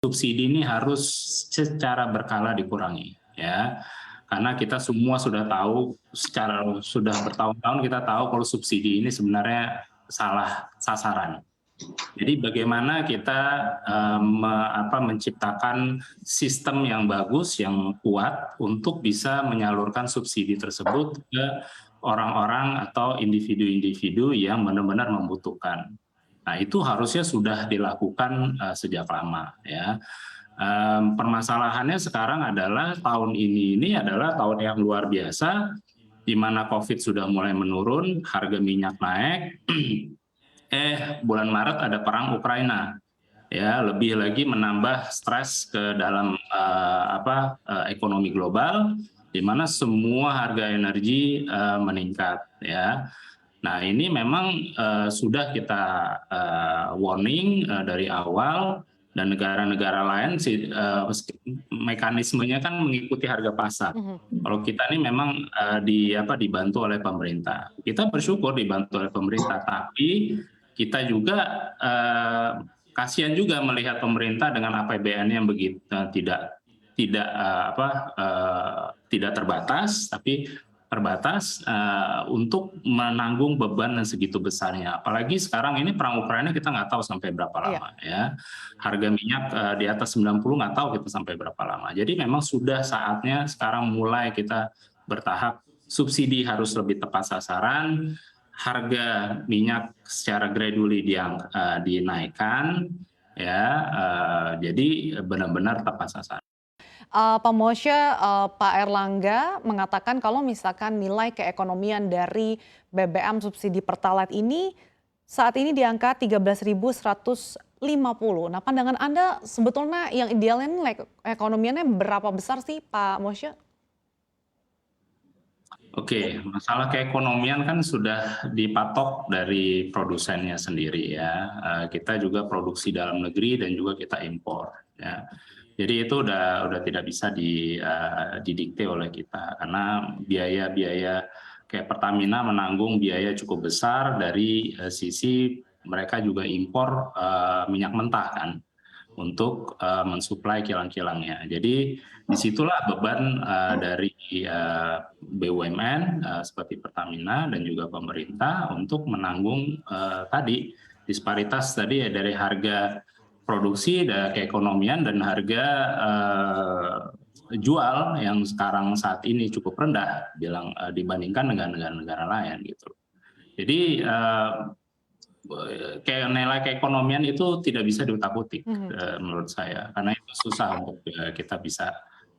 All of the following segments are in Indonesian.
subsidi ini harus secara berkala dikurangi, ya. Karena kita semua sudah tahu, sudah bertahun-tahun kita tahu kalau subsidi ini sebenarnya salah sasaran. Jadi bagaimana kita menciptakan sistem yang bagus, yang kuat untuk bisa menyalurkan subsidi tersebut ke orang-orang atau individu-individu yang benar-benar membutuhkan. Nah, itu harusnya sudah dilakukan sejak lama, ya. Permasalahannya sekarang adalah tahun ini adalah tahun yang luar biasa, di mana COVID sudah mulai menurun, harga minyak naik, bulan Maret ada perang Ukraina, ya, lebih lagi menambah stres ke dalam ekonomi global, di mana semua harga energi meningkat, ya. Nah, ini memang sudah kita warning dari awal, dan negara-negara lain mekanismenya kan mengikuti harga pasar. Kalau kita ini memang dibantu oleh pemerintah. Kita bersyukur dibantu oleh pemerintah, tapi kita juga kasihan juga melihat pemerintah dengan APBN yang begitu tidak terbatas, tapi terbatas untuk menanggung beban yang segitu besarnya. Apalagi sekarang ini perang Ukraina kita nggak tahu sampai berapa lama, ya. Harga minyak di atas 90 nggak tahu kita sampai berapa lama. Jadi memang sudah saatnya sekarang mulai kita bertahap, subsidi harus lebih tepat sasaran, harga minyak secara gradually dinaikkan, ya. Jadi benar-benar tepat sasaran. Pak Moshe, Pak Erlangga mengatakan kalau misalkan nilai keekonomian dari BBM subsidi Pertalite ini saat ini di angka 13.150. Nah, pandangan Anda sebetulnya yang idealnya nilai ekonomiannya berapa besar sih, Pak Moshe? Oke, masalah keekonomian kan sudah dipatok dari produsennya sendiri, ya. Kita juga produksi dalam negeri dan juga kita impor, ya. Jadi itu udah tidak bisa didikte oleh kita, karena biaya-biaya kayak Pertamina menanggung biaya cukup besar dari sisi mereka juga impor minyak mentah kan untuk mensuplai kilang-kilangnya. Jadi disitulah beban dari BUMN seperti Pertamina dan juga pemerintah untuk menanggung tadi disparitas tadi ya, dari harga produksi, keekonomian, dan harga jual yang sekarang saat ini cukup rendah dibandingkan dengan negara-negara lain gitu. Jadi kayak nilai keekonomian itu tidak bisa diutak-utik menurut saya, karena itu susah untuk kita bisa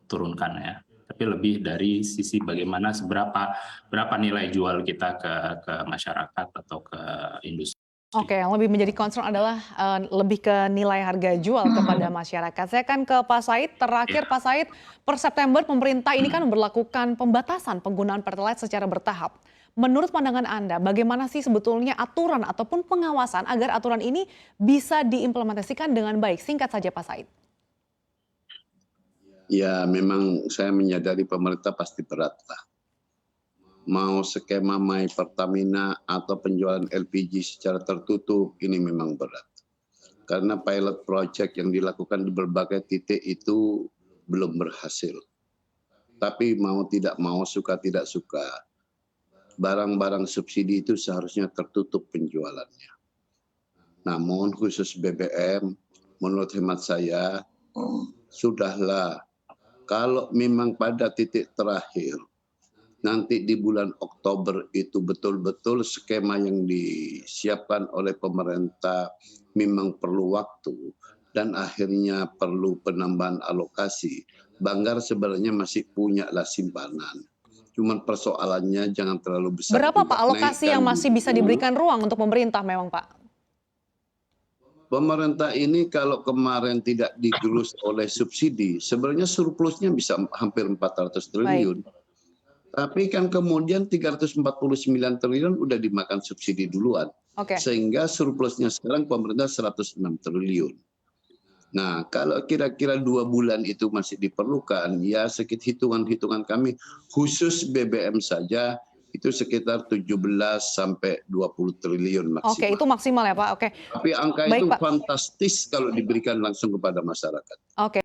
turunkan, ya. Tapi lebih dari sisi bagaimana berapa nilai jual kita ke masyarakat atau ke industri. Oke, yang lebih menjadi concern adalah lebih ke nilai harga jual kepada masyarakat. Saya kan ke Pak Said, terakhir Pak Said, per September pemerintah ini kan memberlakukan pembatasan penggunaan Pertalite secara bertahap. Menurut pandangan Anda, bagaimana sih sebetulnya aturan ataupun pengawasan agar aturan ini bisa diimplementasikan dengan baik? Singkat saja Pak Said. Ya, memang saya menyadari pemerintah pasti berat lah. Mau skema My Pertamina atau penjualan LPG secara tertutup, ini memang berat. Karena pilot project yang dilakukan di berbagai titik itu belum berhasil. Tapi mau tidak mau, suka tidak suka, barang-barang subsidi itu seharusnya tertutup penjualannya. Namun khusus BBM, menurut hemat saya, sudahlah. Kalau memang pada titik terakhir, nanti di bulan Oktober itu betul-betul skema yang disiapkan oleh pemerintah memang perlu waktu dan akhirnya perlu penambahan alokasi. Banggar sebenarnya masih punya lah simpanan. Cuman persoalannya jangan terlalu besar. Berapa Pak alokasi yang masih bisa diberikan ruang untuk pemerintah memang Pak? Pemerintah ini kalau kemarin tidak digerus oleh subsidi, sebenarnya surplusnya bisa hampir 400 triliun. Baik. Tapi kan kemudian 349 triliun udah dimakan subsidi duluan. Sehingga surplusnya sekarang pemerintah 106 triliun. Nah, kalau kira-kira 2 bulan itu masih diperlukan, ya sedikit hitungan-hitungan kami, khusus BBM saja, itu sekitar 17 sampai 20 triliun maksimal. Oke, itu maksimal ya Pak. Oke. Tapi angka Baik, itu Pak. fantastis kalau diberikan langsung kepada masyarakat. Oke.